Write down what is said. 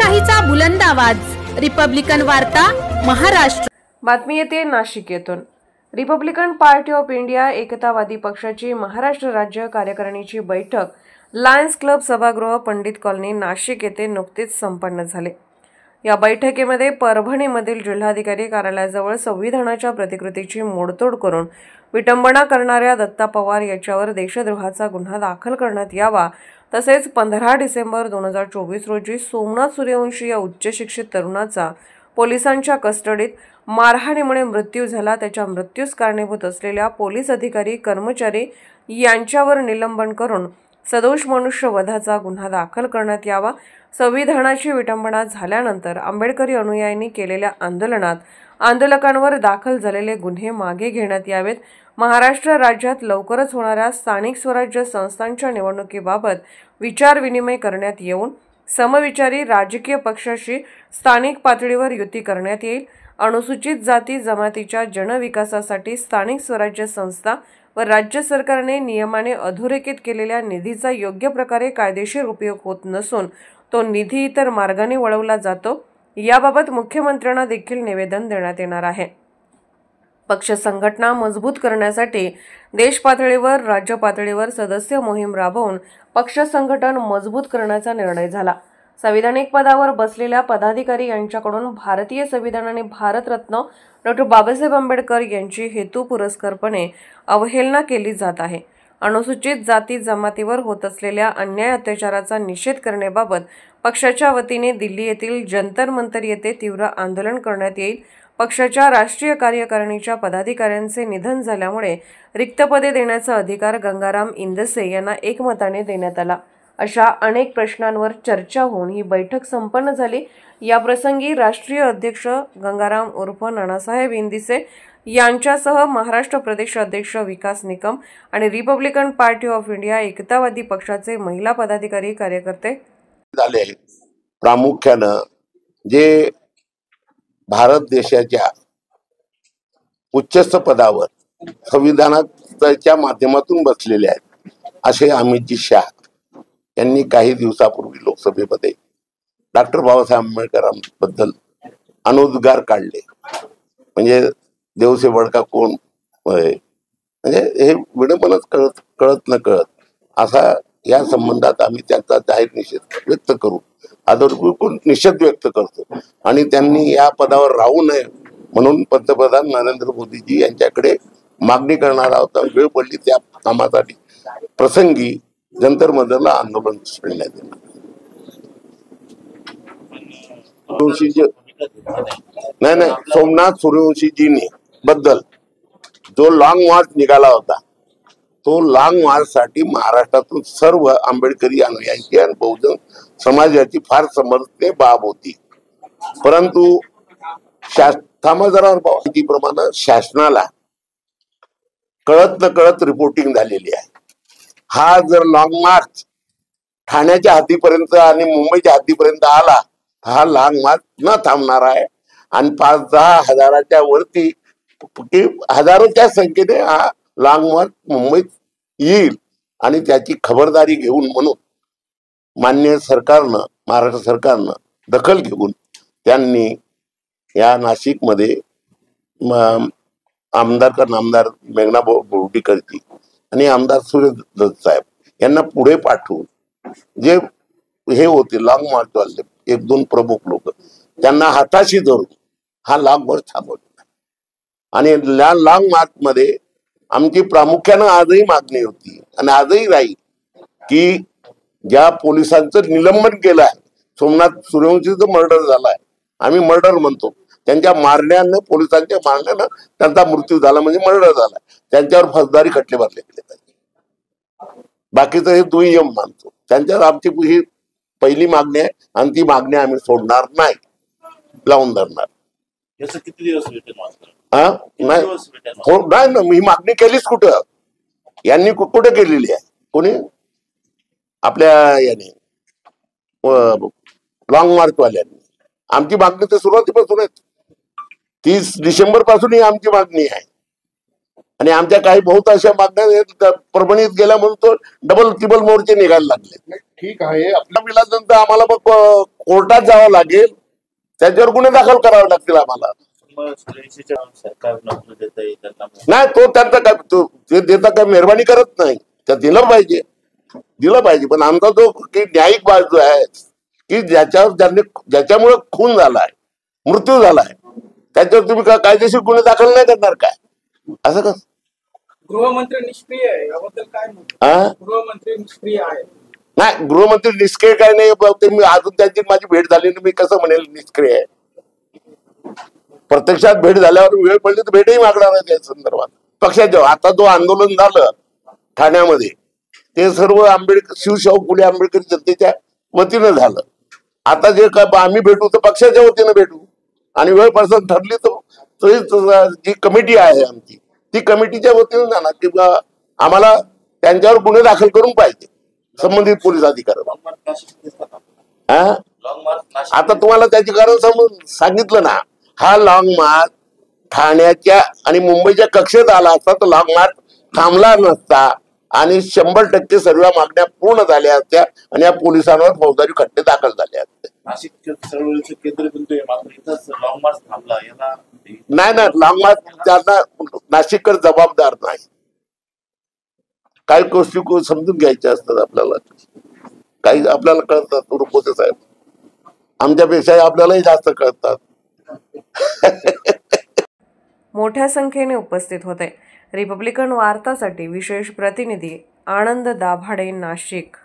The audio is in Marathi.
लोकशाहीचा बुलंद आवाज रिपब्लिकन वार्ता महाराष्ट्र। बातमी येते नाशिक येथून। रिपब्लिकन पार्टी ऑफ इंडिया एकतावादी पक्षाची महाराष्ट्र राज्य कार्यकारिणीची बैठक लायन्स क्लब सभागृह पंडित कॉलनी नाशिक येथे नुकतीच संपन्न झाली। या बैठकीमध्ये परभणीमधील जिल्हाधिकारी कार्यालयाजवळ संविधानाच्या प्रतिकृतीची मोडतोड करून विटंबना करणाऱ्या दत्ता पवार याच्यावर देशद्रोहाचा गुन्हा दाखल करण्यात यावा, तसेच 15 डिसेंबर 2024 रोजी सोमनाथ सूर्यवंशी या उच्च शिक्षित तरुणाचा पोलिसांच्या कस्टडीत मारहाणीमुळे मृत्यू झाला, त्याच्या मृत्यूस कारणीभूत असलेल्या पोलीस अधिकारी कर्मचारी यांच्यावर निलंबन करून सदोष मनुष्यवधाचा गुन्हा दाखल करण्यात यावा। संविधानाची विटंबना झाल्यानंतर आंबेडकरी अनुयायांनी केलेल्या आंदोलनात आंदोलकांवर दाखल झालेले गुन्हे मागे घेण्यात यावेत। महाराष्ट्र राज्यात लवकरच होणाऱ्या स्थानिक स्वराज्य संस्थांच्या निवडणुकीबाबत विचारविनिमय करण्यात येऊन समविचारी राजकीय पक्षाशी स्थानिक पातळीवर युती करण्यात येईल। अनुसूचित जाती जमातीच्या जनविकासासाठी स्थानिक स्वराज्य संस्था व राज्य सरकारने नियमाने अधोरेखित केलेल्या निधीचा योग्य प्रकारे कायदेशीर उपयोग होत नसून तो निधी इतर मार्गाने वळवला जातो, याबाबत मुख्यमंत्र्यांना देखील निवेदन देण्यात येणार आहे। पक्ष संघटना मजबूत करण्यासाठी देश पातळीवर राज्य पातळीवर सदस्य मोहीम राबवून पक्ष संघटन मजबूत करण्याचा निर्णय झाला। संविधानिक पदावर बसलेल्या पदाधिकारी यांच्याकडून भारतीय संविधान आणि भारतरत्न डॉ. बाबासाहेब आंबेडकर यांची हेतुपुरस्सरपणे अवहेलना केली जात आहे। अनुसूचित जाती जमातीवर होत असलेल्या अन्याय अत्याचाराचा निषेध करण्याबाबत पक्षाच्या वतीने दिल्ली येथील जंतर मंतर येथे तीव्र आंदोलन करण्यात येईल। पक्षाच्या राष्ट्रीय कार्यकारिणीच्या पदाधिकाऱ्यांचे निधन झाल्यामुळे रिक्त पदे देण्याचा अधिकार गंगाराम इंदसे यांना एकमताने देण्यात आला। अशा अनेक प्रश्नांवर चर्चा होऊन ही बैठक संपन्न झाली। या प्रसंगी राष्ट्रीय अध्यक्ष गंगाराम उर्फ नानासाहेब इंदिसे यांच्यासह महाराष्ट्र प्रदेश अध्यक्ष विकास निकम आणि रिपब्लिकन पार्टी ऑफ इंडिया एकतावादी पक्षाचे महिला पदाधिकारी कार्यकर्ते झाले। प्रामुख्याने जे भारत देशाच्या उच्चस्थ पदावर संविधानाच्या माध्यमातून बसलेले आहेत असे अमितजी शाह यांनी काही दिवसापूर्वी लोकसभेमध्ये डॉक्टर बाबासाहेब आंबेडकरांबद्दल अनुद्गार काढले। म्हणजे देवसे बडका कोण, म्हणजे हे विडंबनच कळत न कळत असा या संबंधात आम्ही त्यांचा जाहीर निषेध व्यक्त करू, आदरपूर्वक निषेध व्यक्त करतो आणि त्यांनी या पदावर राहू नये म्हणून पंतप्रधान नरेंद्र मोदीजी यांच्याकडे मागणी करणार आहोत। वेळ पडली त्या कामासाठी प्रसंगी जंतर मंतरला आंदोलन छेडण्यात येणार। नाही, सोमनाथ सूर्यवंशीजींनी बद्दल जो लॉंग मार्च निघाला होता, तो लॉंग मार्च साठी महाराष्ट्रातून सर्व आंबेडकरी अनुयायी आणि बहुजन समाजाची फार समर्थनीय बाब होती। परंतु प्रमाणे शासनाला कळत न कळत रिपोर्टिंग झालेली आहे। हा जर लॉंग मार्च ठाण्याच्या हद्दीपर्यंत आणि मुंबईच्या हद्दीपर्यंत आला, हा लॉंग मार्च न थांबणार आहे आणि 5-10 हजाराच्या वरती हजारोच्या संख्येने हा लॉंग मार्च मुंबईत येईल आणि त्याची खबरदारी घेऊन म्हणून माननीय सरकारनं, महाराष्ट्र सरकारनं दखल घेऊन त्यांनी या नाशिकमध्ये नामदार मेघना बोर्डीकरची आणि आमदार सूर्यदत्त साहेब यांना पुढे पाठवून जे हे होते लॉंग मार्च वाले 1-2 प्रमुख लोक त्यांना हाताशी धरून हा लॉंग मार्च थांबवला आणि या लॉंग मार्च मध्ये आमची प्रामुख्याने आजही मागणी होती आणि आजही राहील की ज्या पोलिसांचं निलंबन केलं आहे, सोमनाथ सूर्यवंशीचं मर्डर झालाय, आम्ही मर्डर म्हणतो, त्यांच्या मारण्यानं, पोलिसांच्या मारण्यानं त्यांचा मृत्यू झाला म्हणजे मर्डर झाला, त्यांच्यावर फौजदारी खटले भरले गेले पाहिजे। बाकीचं हे दुय्यम मानतो, त्यांच्यावर आमची ही पहिली मागणी आहे आणि ती मागणी आम्ही सोडणार नाही, लावून धरणार। किती दिवस नाही ना, मी मागणी केलीच कुठं, यांनी कुठे केलेली आहे, कोणी आपल्या याने लॉंग मार्च वाल्यांनी। आमची मागणी तर सुरुवातीपासून आहे, 30 डिसेंबर पासून ही आमची मागणी आहे आणि आमच्या काही बहुत अशा मागण्या परभणीत गेल्या म्हणून तो डबल ट्रिपल मोर्चे निघायला लागले। ठीक आहे, आपल्या विलाजनंतर आम्हाला मग कोर्टात जावं लागेल, त्याच्यावर गुन्हे दाखल करावे लागतील आम्हाला. मग सूर्यवंशीच्या सरकार नोकरी देत आहे त्यांना. नाही, तो त्यांचा काय ते देता काय मेहरबानी करत नाही, त्या दिलं पाहिजे. पण आमचा जो की न्यायिक बाजू आहे की ज्याच्यामुळे खून झालाय, मृत्यू झालाय, त्याच्यावर तुम्ही कायदेशीर गुन्हे दाखल नाही करणार काय? असं कसं? गृहमंत्री निष्क्रिय आहे, याबद्दल काय म्हणतो? हा, गृहमंत्री निष्क्रिय आहे. नाही, गृहमंत्री निष्क्रिय काय नाही. ते मी अजून त्यांची माझी भेट झाली नाही, मी कसं म्हणेल निष्क्रिय आहे? प्रत्यक्षात भेट झाल्यावर वेळ पडली तर भेटही मागणार आहे त्या संदर्भात. पक्षाच्या आता जो आंदोलन झालं ठाण्यामध्ये, ते सर्व शिवशाहू फुले आंबेडकरी जनतेच्या वतीनं झालं. आता जे काय आम्ही भेटू तर पक्षाच्या वतीनं भेटू, आणि वेळ पसंत ठरली तर जी कमिटी आहे आमची, ती कमिटीच्या वतीनं जाणार की आम्हाला त्यांच्यावर गुन्हे दाखल करून पाहिजे संबंधित पोलीस अधिकारी. आता तुम्हाला त्याचे कारण सांगितलं ना. हा लॉंग मार्च ठाण्याच्या आणि मुंबईच्या कक्षेत आला असता तर लॉंग मार्च थांबला नसता आणि 100% सर्व मागण्या पूर्ण झाल्या असत्या आणि या पोलिसांवर फौजदारी खटले दाखल झाले असते. नाशिक चळवळीचं केंद्रबिंदू आहे, मात्र इथंच लॉंग मार्च थांबला. याला नाही, लॉंग मार्च त्यांना नाशिककर जबाबदार नाही. काही गोष्टी समजून घ्यायच्या असतात आपल्याला, काही आपल्याला कळतात. रुपोते साहेब आमच्यापेक्षा आपल्यालाही जास्त कळतात. मोठ्या संख्येने उपस्थित होते. रिपब्लिकन वार्तासाठी विशेष प्रतिनिधी आनंद दाभाडे, नाशिक.